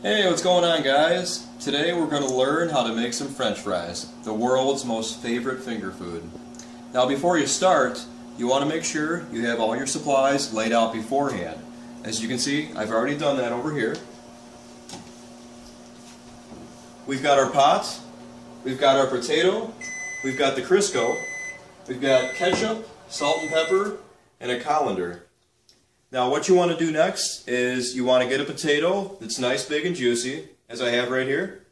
Hey, what's going on, guys? Today we're going to learn how to make some French fries, the world's most favorite finger food. Now before you start, you want to make sure you have all your supplies laid out beforehand. As you can see, I've already done that over here. We've got our pot, we've got our potato, we've got the Crisco, we've got ketchup, salt and pepper, and a colander. Now what you want to do next is you want to get a potato that's nice, big, and juicy, as I have right here.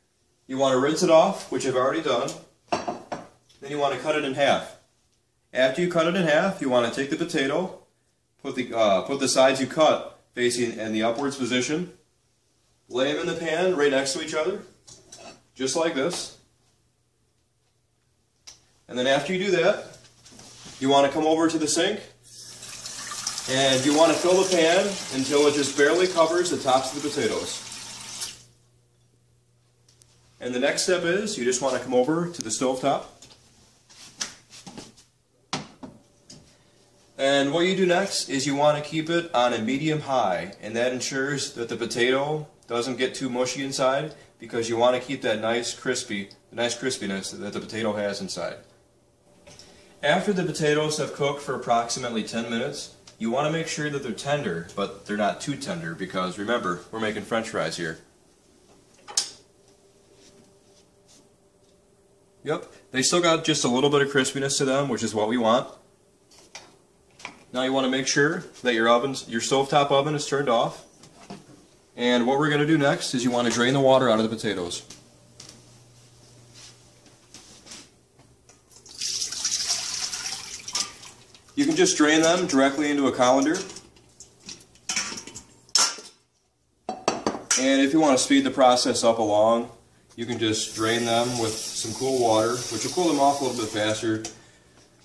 You want to rinse it off, which I've already done. Then you want to cut it in half. After you cut it in half, you want to take the potato, put the sides you cut facing in the upwards position, lay them in the pan right next to each other, just like this. And then after you do that, you want to come over to the sink, and you want to fill the pan until it just barely covers the tops of the potatoes. And the next step is you just want to come over to the stovetop. And what you do next is you want to keep it on a medium high, and that ensures that the potato doesn't get too mushy inside, because you want to keep that nice crispiness that the potato has inside. After the potatoes have cooked for approximately 10 minutes, you want to make sure that they're tender, but they're not too tender, because remember, we're making French fries here. Yep, they still got just a little bit of crispiness to them, which is what we want. Now you want to make sure that your stovetop oven is turned off. And what we're going to do next is you want to drain the water out of the potatoes. You can just drain them directly into a colander. And if you want to speed the process up along, you can just drain them with some cool water, which will cool them off a little bit faster,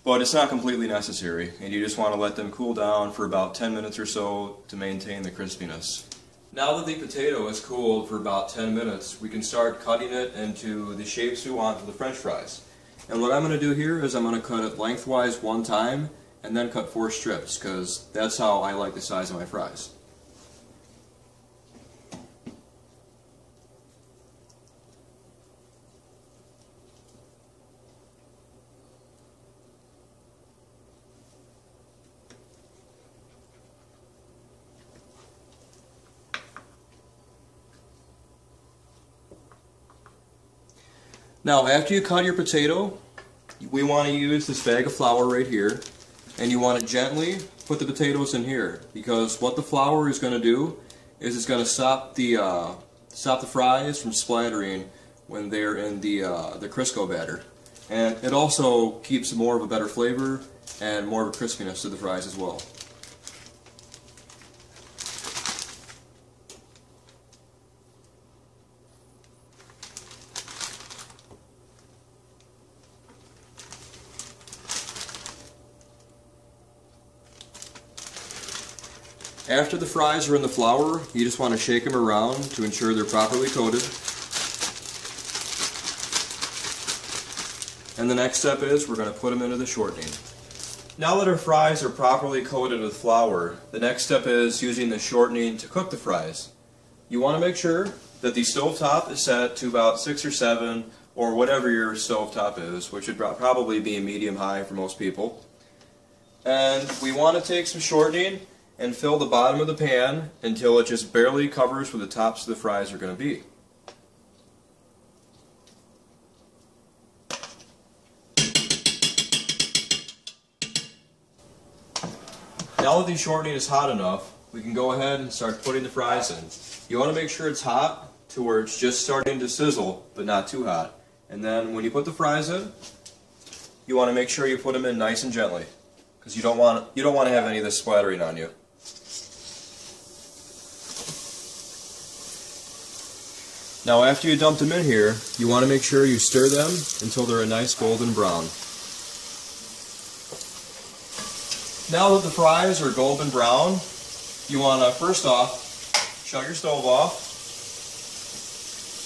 but it's not completely necessary, and you just want to let them cool down for about 10 minutes or so to maintain the crispiness. Now that the potato is cooled for about 10 minutes, we can start cutting it into the shapes we want for the French fries. And what I'm going to do here is I'm going to cut it lengthwise one time, and then cut 4 strips, because that's how I like the size of my fries. Now after you cut your potato, we want to use this bag of flour right here. And you want to gently put the potatoes in here, because what the flour is going to do is it's going to stop the fries from splattering when they're in the Crisco batter, and it also keeps more of a better flavor and more of a crispiness to the fries as well. After the fries are in the flour, you just want to shake them around to ensure they're properly coated. And the next step is we're going to put them into the shortening. Now that our fries are properly coated with flour, the next step is using the shortening to cook the fries. You want to make sure that the stovetop is set to about 6 or 7, or whatever your stovetop is, which would probably be a medium-high for most people. And we want to take some shortening and fill the bottom of the pan until it just barely covers where the tops of the fries are going to be. Now that the shortening is hot enough, we can go ahead and start putting the fries in. You want to make sure it's hot to where it's just starting to sizzle, but not too hot. And then when you put the fries in, you want to make sure you put them in nice and gently, because you don't want to have any of this splattering on you. Now after you dump them in here, you want to make sure you stir them until they're a nice golden brown. Now that the fries are golden brown, you want to first off shut your stove off,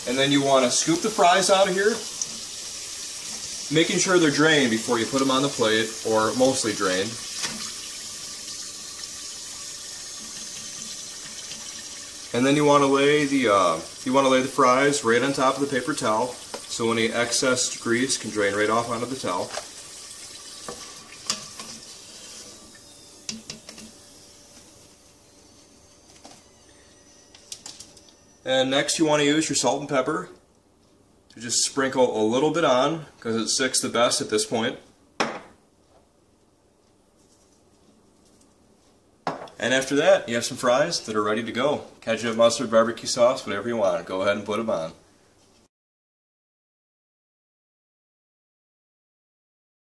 and then you want to scoop the fries out of here, making sure they're drained before you put them on the plate, or mostly drained. And then you want to lay the fries right on top of the paper towel, so any excess grease can drain right off onto the towel. And next you want to use your salt and pepper to just sprinkle a little bit on, because it sticks the best at this point. And after that, you have some fries that are ready to go. Ketchup, mustard, barbecue sauce, whatever you want. Go ahead and put them on.